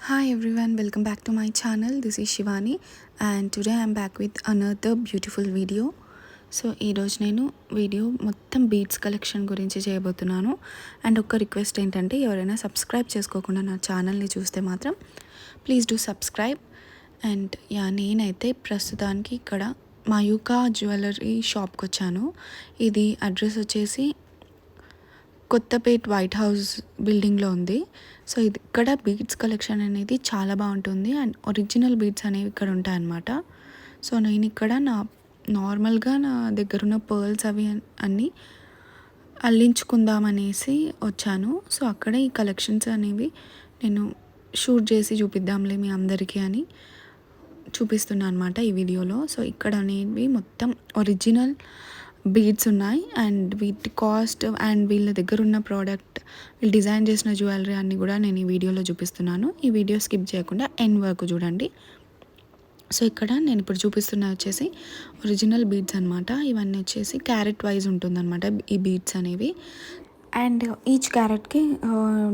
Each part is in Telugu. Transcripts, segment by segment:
Hi everyone, welcome back to my channel. This is Shivani and today I'm back with another beautiful video. So ఈరోజు నేను వీడియో మొత్తం బీడ్స్ కలెక్షన్ గురించి చేయబోతున్నాను. అండ్ ఒక రిక్వెస్ట్ ఏంటంటే ఎవరైనా సబ్స్క్రైబ్ చేసుకోకుండా నా ఛానల్ని చూస్తే మాత్రం ప్లీజ్ డూ సబ్స్క్రైబ్. అండ్ నేనైతే ప్రస్తుతానికి ఇక్కడ మయూకా జ్యువెలరీ షాప్కి వచ్చాను. ఇది అడ్రస్ వచ్చేసి కొత్తపేట్ వైట్ హౌస్ బిల్డింగ్లో ఉంది. సో ఇది ఇక్కడ బీడ్స్ కలెక్షన్ అనేది చాలా బాగుంటుంది అండ్ ఒరిజినల్ బీడ్స్ అనేవి ఇక్కడ ఉంటాయన్నమాట. సో నేను ఇక్కడ నార్మల్గా నా దగ్గర ఉన్న పర్ల్స్ అవి అన్నీ అల్లించుకుందామనేసి వచ్చాను. సో అక్కడ ఈ కలెక్షన్స్ అనేవి నేను షూట్ చేసి చూపిద్దాంలే మీ అందరికీ అని చూపిస్తున్నాను అనమాట ఈ వీడియోలో. సో ఇక్కడ అనేవి మొత్తం ఒరిజినల్ బీడ్స్ ఉన్నాయి అండ్ వీటి కాస్ట్ అండ్ వీళ్ళ దగ్గర ఉన్న ప్రోడక్ట్, వీళ్ళు డిజైన్ చేసిన జ్యువెలరీ అన్నీ కూడా నేను ఈ వీడియోలో చూపిస్తున్నాను. ఈ వీడియో స్కిప్ చేయకుండా ఎండ్ వరకు చూడండి. సో ఇక్కడ నేను ఇప్పుడు చూపిస్తున్న వచ్చేసి ఒరిజినల్ బీడ్స్ అనమాట. ఇవన్నీ వచ్చేసి క్యారెట్ వైజ్ ఉంటుందన్నమాట ఈ బీడ్స్ అనేవి. అండ్ ఈచ్ క్యారెట్కి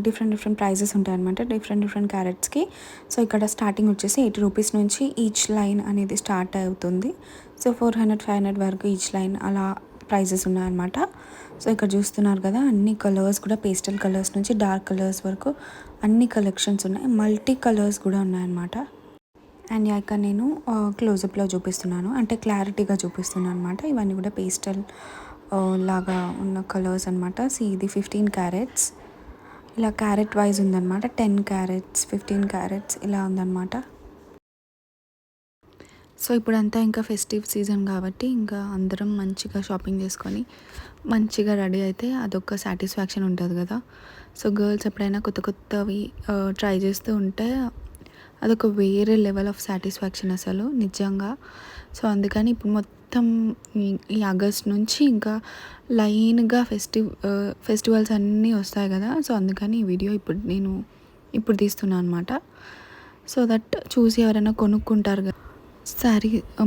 డిఫరెంట్ ప్రైజెస్ ఉంటాయి అనమాట, డిఫరెంట్ క్యారెట్స్కి. సో ఇక్కడ స్టార్టింగ్ వచ్చేసి 80 రూపీస్ నుంచి ఈచ్ లైన్ అనేది స్టార్ట్ అవుతుంది. సో 400-500 వరకు ఈచ్ లైన్ అలా ప్రైజెస్ ఉన్నాయన్నమాట. సో ఇక్కడ చూస్తున్నారు కదా, అన్ని కలర్స్ కూడా పేస్టల్ కలర్స్ నుంచి డార్క్ కలర్స్ వరకు అన్ని కలెక్షన్స్ ఉన్నాయి. మల్టీ కలర్స్ కూడా ఉన్నాయన్నమాట. అండ్ ఇక్కడ నేను క్లోజప్లో చూపిస్తున్నాను, అంటే క్లారిటీగా చూపిస్తున్నాను అనమాట. ఇవన్నీ కూడా పేస్టల్ లాగా ఉన్న కలర్స్ అనమాట. ఇది 15 క్యారెట్స్, ఇలా క్యారెట్ వైజ్ ఉందన్నమాట. 10 క్యారెట్స్, 15 క్యారెట్స్ ఇలా ఉందన్నమాట. సో ఇప్పుడంతా ఇంకా ఫెస్టివ్ సీజన్ కాబట్టి ఇంకా అందరం మంచిగా షాపింగ్ చేసుకొని మంచిగా రెడీ అయితే అదొక సాటిస్ఫాక్షన్ ఉంటుంది కదా. సో గర్ల్స్ ఎప్పుడైనా కొత్తవి ట్రై చేస్తూ ఉంటే అదొక వేరే లెవెల్ ఆఫ్ సాటిస్ఫాక్షన్ అసలు నిజంగా. సో అందుకని ఇప్పుడు మొత్తం ఈ ఆగస్ట్ నుంచి ఇంకా లైన్గా ఫెస్టివల్స్ అన్నీ వస్తాయి కదా. సో అందుకని ఈ వీడియో ఇప్పుడు తీస్తున్నాను అనమాట. సో దట్ చూసి ఎవరైనా కొనుక్కుంటారు కదా.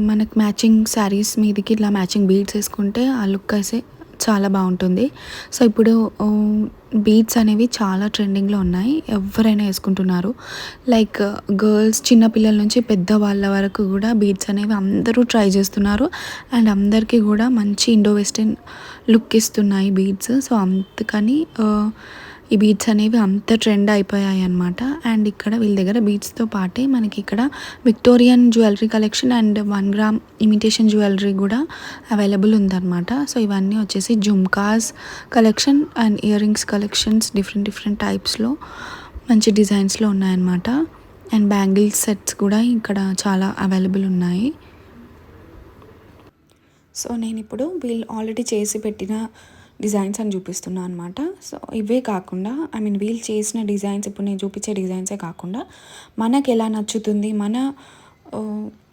మనకు మ్యాచింగ్ శారీస్ మీదకి ఇట్లా మ్యాచింగ్ బీడ్స్ వేసుకుంటే ఆ లుక్ అయితే చాలా బాగుంటుంది. సో ఇప్పుడు బీడ్స్ అనేవి చాలా ట్రెండింగ్లో ఉన్నాయి, ఎవరైనా వేసుకుంటున్నారు. లైక్ గర్ల్స్, చిన్నపిల్లల నుంచి పెద్దవాళ్ళ వరకు కూడా బీడ్స్ అనేవి అందరూ ట్రై చేస్తున్నారు. అండ్ అందరికీ కూడా మంచి ఇండో వెస్టర్న్ లుక్ ఇస్తున్నాయి బీడ్స్. సో అందుకని ఈ బీడ్స్ అనేవి అంత ట్రెండ్ అయిపోయాయి అనమాట. అండ్ ఇక్కడ వీళ్ళ దగ్గర బీడ్స్తో పాటే మనకి ఇక్కడ Victorian jewellery collection and 1 gram imitation jewellery కూడా అవైలబుల్ ఉందన్నమాట. సో ఇవన్నీ వచ్చేసి jhumkas collection and earrings collections different టైప్స్లో మంచి డిజైన్స్లో ఉన్నాయన్నమాట. అండ్ బ్యాంగిల్స్ సెట్స్ కూడా ఇక్కడ చాలా అవైలబుల్ ఉన్నాయి. సో నేను ఇప్పుడు వీళ్ళు ఆల్రెడీ చేసి పెట్టిన డిజైన్స్ అని చూపిస్తున్నాను అనమాట. సో ఇవే కాకుండా వీళ్ళు చేసిన డిజైన్స్, ఇప్పుడు నేను చూపించే డిజైన్సే కాకుండా మనకు ఎలా నచ్చుతుంది,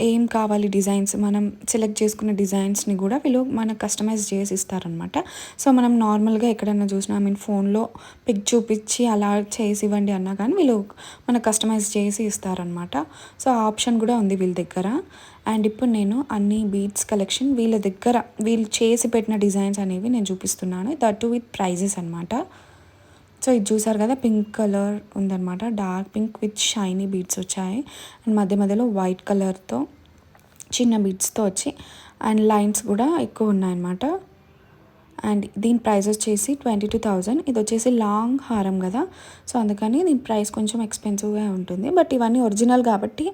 ఏం కావాలి డిజైన్స్, మనం సెలెక్ట్ చేసుకున్న డిజైన్స్ని కూడా వీళ్ళు మనకు కస్టమైజ్ చేసి ఇస్తారనమాట. సో మనం నార్మల్గా ఎక్కడైనా చూసినా ఫోన్లో పిక్ చూపించి అలా చేసి ఇవ్వండి అన్నా కానీ వీళ్ళు మనకు కస్టమైజ్ చేసి ఇస్తారనమాట. సో ఆ ఆప్షన్ కూడా ఉంది వీళ్ళ దగ్గర. అండ్ ఇప్పుడు నేను అన్ని బీడ్స్ కలెక్షన్ వీళ్ళు చేసి పెట్టిన డిజైన్స్ అనేవి నేను చూపిస్తున్నాను, దట్ విత్ ప్రైజెస్ అనమాట. సో ఇది చూసారు కదా, పింక్ కలర్ ఉందన్నమాట, dark pink with shiny beads వచ్చాయి. అండ్ మధ్యలో వైట్ కలర్తో చిన్న బీడ్స్తో వచ్చి అండ్ లైన్స్ కూడా ఎక్కువ ఉన్నాయన్నమాట. అండ్ దీని ప్రైస్ వచ్చేసి 22,000. ఇది వచ్చేసి లాంగ్ హారం కదా, సో అందుకని దీని ప్రైస్ కొంచెం ఎక్స్పెన్సివ్గా ఉంటుంది. బట్ ఇవన్నీ ఒరిజినల్ కాబట్టి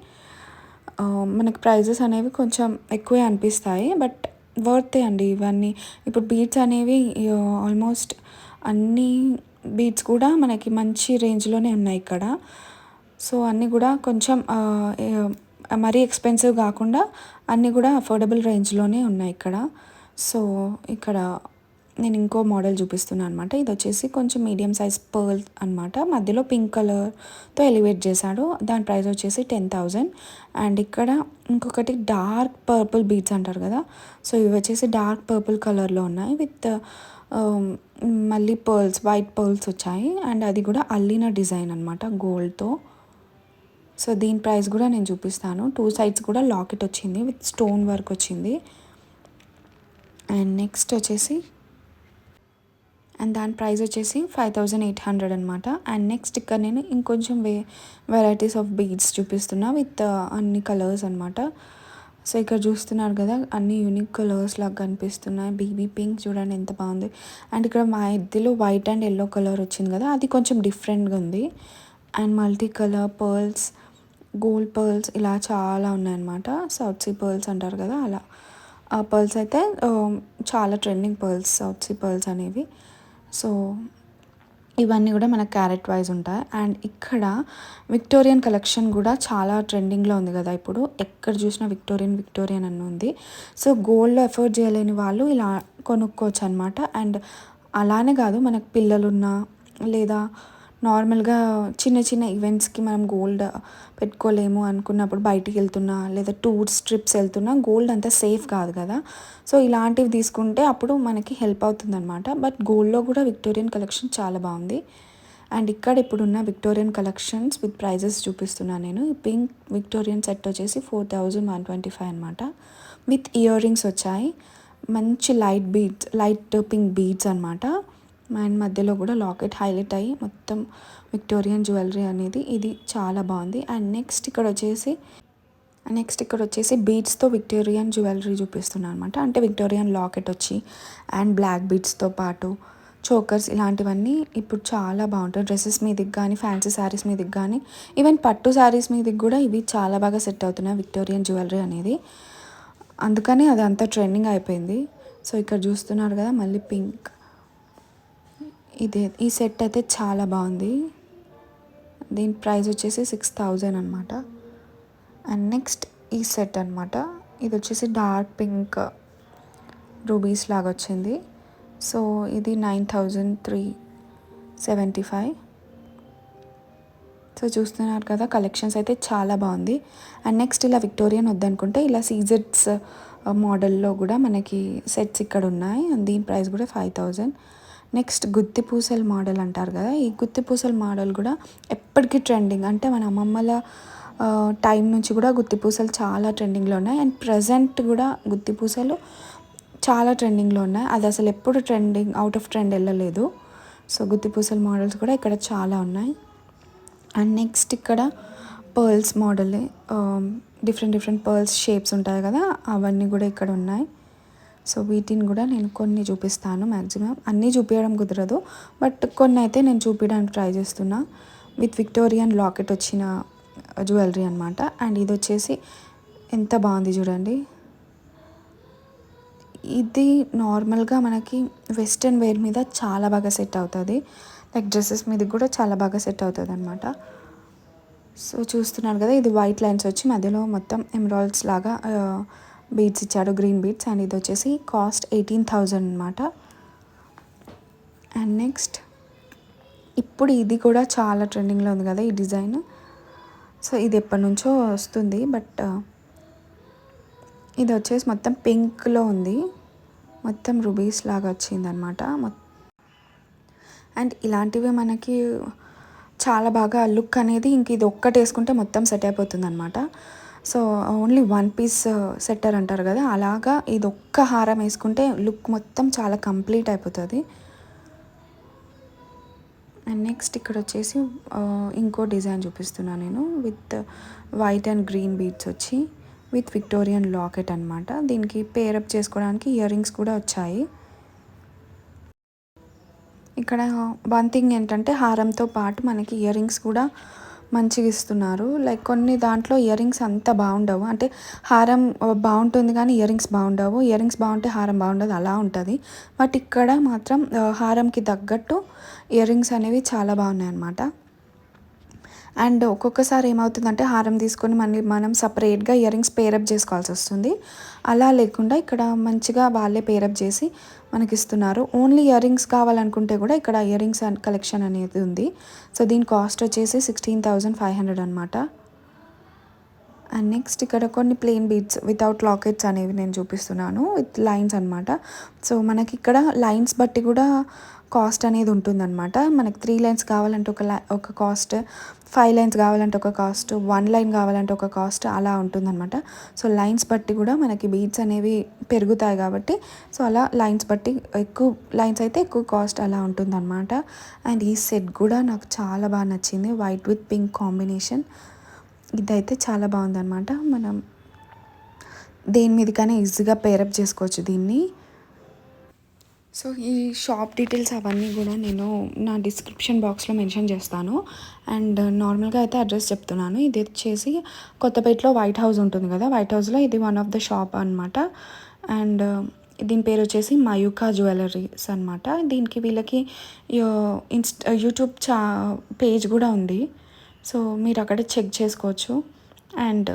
మనకి ప్రైజెస్ అనేవి కొంచెం ఎక్కువే అనిపిస్తాయి, బట్ వర్తే అండి ఇవన్నీ. ఇప్పుడు బీడ్స్ అనేవి ఆల్మోస్ట్ అన్నీ బీడ్స్ కూడా మనకి మంచి రేంజ్లోనే ఉన్నాయి ఇక్కడ. సో అన్నీ కూడా కొంచెం మరీ ఎక్స్పెన్సివ్ కాకుండా అన్నీ కూడా అఫోర్డబుల్ రేంజ్లోనే ఉన్నాయి ఇక్కడ. సో ఇక్కడ నేను ఇంకో మోడల్ చూపిస్తున్నాను అనమాట. ఇది వచ్చేసి కొంచెం మీడియం సైజ్ పర్ల్ అనమాట, మధ్యలో పింక్ కలర్తో ఎలివేట్ చేశాడు. దాని ప్రైస్ వచ్చేసి 10,000. అండ్ ఇక్కడ ఇంకొకటి డార్క్ పర్పుల్ బీడ్స్ అంటారు కదా, సో ఇవి వచ్చేసి డార్క్ పర్పుల్ కలర్లో ఉన్నాయి విత్ మళ్ళీ వైట్ పర్ల్స్ వచ్చాయి. అండ్ అది కూడా అల్లిన డిజైన్ అనమాట గోల్డ్తో. సో దీని ప్రైస్ కూడా నేను చూపిస్తాను. 2 సైడ్స్ కూడా లాకెట్ వచ్చింది విత్ స్టోన్ వర్క్ వచ్చింది. అండ్ నెక్స్ట్ వచ్చేసి అండ్ దాని ప్రైస్ వచ్చేసి 5800 అనమాట. అండ్ నెక్స్ట్ ఇక్కడ నేను ఇంకొంచెం వెరైటీస్ ఆఫ్ బీడ్స్ చూపిస్తున్నా విత్ అన్ని కలర్స్ అనమాట. సో ఇక్కడ చూస్తున్నారు కదా, అన్ని యూనిక్ కలర్స్ లాగా కనిపిస్తున్నాయి. బేబీ పింక్ చూడండి ఎంత బాగుంది. అండ్ ఇక్కడ మా మధ్యలో వైట్ అండ్ ఎల్లో కలర్ వచ్చింది కదా, అది కొంచెం డిఫరెంట్గా ఉంది. And multi colour pearls, gold pearls ఇలా చాలా ఉన్నాయన్నమాట. సౌత్ సీ పర్ల్స్ అంటారు కదా అలా. ఆ పర్ల్స్ అయితే చాలా trending pearls, South Sea pearls అనేవి. సో ఇవన్నీ కూడా మనకు క్యారెట్ వైజ్ ఉంటాయి. అండ్ ఇక్కడ విక్టోరియన్ కలెక్షన్ కూడా చాలా ట్రెండింగ్లో ఉంది కదా ఇప్పుడు. ఎక్కడ చూసినా విక్టోరియన్ అని ఉంది. సో గోల్డ్లో ఎఫోర్డ్ చేయలేని వాళ్ళు ఇలా కొనుక్కోవచ్చు అనమాట. అండ్ అలానే కాదు, మనకు పిల్లలున్నా లేదా నార్మల్గా చిన్న చిన్న ఈవెంట్స్కి మనం గోల్డ్ పెట్టుకోలేము అనుకున్నప్పుడు, బయటికి వెళ్తున్నా లేదా టూర్స్ ట్రిప్స్ వెళ్తున్నా గోల్డ్ అంతా సేఫ్ కాదు కదా. సో ఇలాంటివి తీసుకుంటే అప్పుడు మనకి హెల్ప్ అవుతుంది అనమాట. బట్ గోల్డ్లో కూడా విక్టోరియన్ కలెక్షన్ చాలా బాగుంది. అండ్ ఇక్కడ ఇప్పుడున్న విక్టోరియన్ కలెక్షన్స్ విత్ ప్రైజెస్ చూపిస్తున్నాను నేను. ఈ పింక్ విక్టోరియన్ సెట్ వచ్చేసి 4125 అనమాట. విత్ ఇయర్ రింగ్స్ వచ్చాయి, మంచి లైట్ పింక్ బీడ్స్ అనమాట. అండ్ మధ్యలో కూడా లాకెట్ హైలైట్ అయ్యి మొత్తం విక్టోరియన్ జ్యువెలరీ అనేది, ఇది చాలా బాగుంది. అండ్ నెక్స్ట్ ఇక్కడ వచ్చేసి బీడ్స్తో విక్టోరియన్ జ్యువెలరీ చూపిస్తున్నాను అనమాట. అంటే విక్టోరియన్ లాకెట్ వచ్చి అండ్ బ్లాక్ బీడ్స్తో పాటు చోకర్స్ ఇలాంటివన్నీ ఇప్పుడు చాలా బాగుంటాయి. డ్రెస్సెస్ మీదకి కానీ, ఫ్యాన్సీ శారీస్ మీదకి కానీ, ఈవెన్ పట్టు శారీస్ మీదకి కూడా ఇవి చాలా బాగా సెట్ అవుతున్నాయి విక్టోరియన్ జ్యువెలరీ అనేది. అందుకని అది అంతా ట్రెండింగ్ అయిపోయింది. సో ఇక్కడ చూస్తున్నారు కదా, మళ్ళీ పింక్, ఈ సెట్ అయితే చాలా బాగుంది. దీని ప్రైస్ వచ్చేసి 6000 అనమాట. అండ్ నెక్స్ట్ ఈ సెట్ అనమాట. ఇది వచ్చేసి డార్క్ పింక్ రూబీస్ లాగా వచ్చింది. సో ఇది 9375. సో చూస్తున్నారు కదా, కలెక్షన్స్ అయితే చాలా బాగుంది. అండ్ నెక్స్ట్ ఇలా విక్టోరియన్ వద్దనుకుంటే ఇలా సీజెడ్స్ మోడల్లో కూడా మనకి సెట్స్ ఇక్కడ ఉన్నాయి. అండ్ దీని ప్రైస్ కూడా 5000. నెక్స్ట్ గుత్తి పూసల మోడల్ అంటారు కదా, ఈ గుత్తి పూసల మోడల్ కూడా ఎప్పటికీ ట్రెండింగ్. అంటే మన అమ్మమ్మల టైం నుంచి కూడా గుత్తి పూసలు చాలా ట్రెండింగ్లో ఉన్నాయి. అండ్ ప్రజెంట్ కూడా గుత్తి పూసలు చాలా ట్రెండింగ్లో ఉన్నాయి. అది అసలు ఎప్పుడు అవుట్ ఆఫ్ ట్రెండ్ వెళ్ళలేదు. సో గుత్తి పూసల మోడల్స్ కూడా ఇక్కడ చాలా ఉన్నాయి. అండ్ నెక్స్ట్ ఇక్కడ pearls model, different pearls shapes ఉంటాయి కదా, అవన్నీ కూడా ఇక్కడ ఉన్నాయి. సో వీటిని కూడా నేను కొన్ని చూపిస్తాను. మ్యాక్సిమం అన్నీ చూపించడం కుదరదు, బట్ కొన్ని అయితే నేను చూపించడానికి ట్రై చేస్తున్నా. విత్ విక్టోరియన్ లాకెట్ వచ్చిన జ్యువెలరీ అనమాట. అండ్ ఇది వచ్చేసి ఎంత బాగుంది చూడండి. ఇది నార్మల్గా మనకి వెస్ట్రన్ వేర్ మీద చాలా బాగా సెట్ అవుతుంది. లైక్ డ్రెస్సెస్ మీద కూడా చాలా బాగా సెట్ అవుతుంది అనమాట. సో చూస్తున్నారు కదా, ఇది వైట్ లైన్స్ వచ్చి మధ్యలో మొత్తం ఎమరాల్డ్స్ లాగా బీడ్స్ ఇచ్చాడు, గ్రీన్ బీడ్స్. అండ్ ఇది వచ్చేసి కాస్ట్ 18,000 అనమాట. అండ్ నెక్స్ట్ ఇప్పుడు ఇది కూడా చాలా ట్రెండింగ్లో ఉంది కదా ఈ డిజైన్. సో ఇది ఎప్పటి నుంచో వస్తుంది, బట్ ఇది వచ్చేసి మొత్తం పింక్లో ఉంది, మొత్తం రూబీస్ లాగా వచ్చిందనమాట. అండ్ ఇలాంటివి మనకి చాలా బాగా లుక్ అనేది ఇంక ఇది ఒక్కటి వేసుకుంటే మొత్తం సెట్ అయిపోతుంది అనమాట. So only one piece setter అంటారు కదా, అలాగా ఇది ఒక్క హారం వేసుకుంటే లుక్ మొత్తం చాలా కంప్లీట్ అయిపోతుంది. అండ్ నెక్స్ట్ ఇక్కడ వచ్చేసి ఇంకో డిజైన్ చూపిస్తున్నాను నేను. With white and green beads వచ్చి విత్ విక్టోరియన్ లాకెట్ అనమాట. దీనికి పేరప్ చేసుకోవడానికి ఇయర్ రింగ్స్ కూడా వచ్చాయి. ఇక్కడ వన్ థింగ్ ఏంటంటే హారంతో పాటు మనకి ఇయర్ రింగ్స్ కూడా మంచిగా ఇస్తున్నారు. లైక్ కొన్ని దాంట్లో ఇయర్ రింగ్స్ అంత బాగుండవు, అంటే హారం బాగుంటుంది కానీ ఇయర్ రింగ్స్ బాగుండవు, ఇయర్ రింగ్స్ బాగుంటే హారం బాగుండదు, అలా ఉంటుంది. బట్ ఇక్కడ మాత్రం హారంకి తగ్గట్టు ఇయర్ రింగ్స్ అనేవి చాలా బాగున్నాయి అన్నమాట. అండ్ ఒక్కొక్కసారి ఏమవుతుందంటే హారం తీసుకొని మనం సపరేట్గా ఇయర్ రింగ్స్ పేరప్ చేసుకోవాల్సి వస్తుంది. అలా లేకుండా ఇక్కడ మంచిగా వాళ్ళే పేరప్ చేసి మనకి ఇస్తున్నారు. ఓన్లీ ఇయర్ రింగ్స్ కావాలనుకుంటే కూడా ఇక్కడ ఇయర్ రింగ్స్ కలెక్షన్ అనేది ఉంది. సో దీని కాస్ట్ వచ్చేసి 16,500 అనమాట. అండ్ నెక్స్ట్ ఇక్కడ కొన్ని ప్లెయిన్ బీడ్స్ వితౌట్ లాకెట్స్ అనేవి నేను చూపిస్తున్నాను విత్ లైన్స్ అనమాట. సో మనకి ఇక్కడ లైన్స్ బట్టి కూడా కాస్ట్ అనేది ఉంటుందన్నమాట. మనకి 3 లైన్స్ కావాలంటే ఒక కాస్ట్, 5 లైన్స్ కావాలంటే ఒక కాస్ట్, 1 లైన్ కావాలంటే ఒక కాస్ట్, అలా ఉంటుందన్నమాట. సో లైన్స్ బట్టి కూడా మనకి బీడ్స్ అనేవి పెరుగుతాయి కాబట్టి, సో అలా లైన్స్ బట్టి ఎక్కువ లైన్స్ అయితే ఎక్కువ కాస్ట్ అలా ఉంటుందన్నమాట. అండ్ ఈ సెట్ కూడా నాకు చాలా బాగా నచ్చింది, వైట్ విత్ పింక్ కాంబినేషన్. ఇదైతే చాలా బాగుందన్నమాట. మనం దేని మీదకైనా ఈజీగా పేరప్ చేసుకోవచ్చు దీన్ని. సో ఈ షాప్ డీటెయిల్స్ అవన్నీ కూడా నేను నా డిస్క్రిప్షన్ బాక్స్లో మెన్షన్ చేస్తాను. అండ్ నార్మల్గా అయితే అడ్రస్ చెప్తున్నాను. ఇది వచ్చేసి కొత్తపేటలో వైట్ హౌస్ ఉంటుంది కదా, వైట్ హౌస్లో ఇది వన్ ఆఫ్ ద షాప్ అనమాట. అండ్ దీని పేరు వచ్చేసి మయూకా జ్యువెలరీస్ అనమాట. దీనికి వీళ్ళకి యూట్యూబ్ పేజ్ కూడా ఉంది. సో మీరు అక్కడ చెక్ చేసుకోవచ్చు. అండ్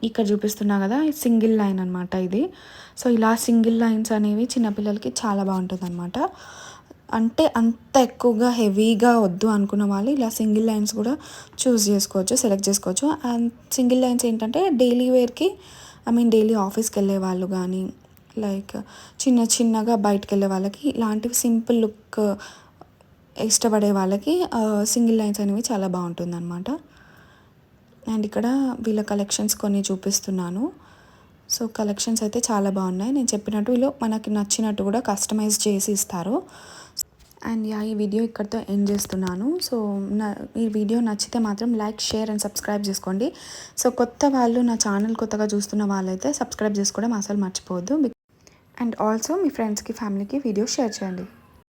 ఇక్కడ చూపిస్తున్నా కదా సింగిల్ లైన్ అనమాట ఇది. సో ఇలా సింగిల్ లైన్స్ అనేవి చిన్నపిల్లలకి చాలా బాగుంటుంది అనమాట. అంటే అంత ఎక్కువగా హెవీగా వద్దు అనుకున్న వాళ్ళు ఇలా సింగిల్ లైన్స్ కూడా సెలెక్ట్ చేసుకోవచ్చు. అండ్ సింగిల్ లైన్స్ ఏంటంటే డైలీ వేర్కి, డైలీ ఆఫీస్కి వెళ్ళే వాళ్ళు కానీ, లైక్ చిన్నగా బయటకు వెళ్ళే వాళ్ళకి ఇలాంటివి సింపుల్ లుక్ ఇష్టపడే వాళ్ళకి సింగిల్ లైన్స్ అనేవి చాలా బాగుంటుంది అనమాట. అండ్ ఇక్కడ వీళ్ళ కలెక్షన్స్ కొన్ని చూపిస్తున్నాను. సో కలెక్షన్స్ అయితే చాలా బాగున్నాయి. నేను చెప్పినట్టు వీళ్ళు మనకి నచ్చినట్టు కూడా కస్టమైజ్ చేసి ఇస్తారు. అండ్ ఈ వీడియో ఇక్కడితో ఎండ్ చేస్తున్నాను. సో ఈ వీడియో నచ్చితే మాత్రం లైక్, షేర్ అండ్ సబ్స్క్రైబ్ చేసుకోండి. సో కొత్త వాళ్ళు నా ఛానల్ కొత్తగా చూస్తున్న వాళ్ళైతే సబ్స్క్రైబ్ చేసుకోవడం అసలు మర్చిపోవద్దు. అండ్ ఆల్సో మీ ఫ్రెండ్స్కి, ఫ్యామిలీకి వీడియో షేర్ చేయండి.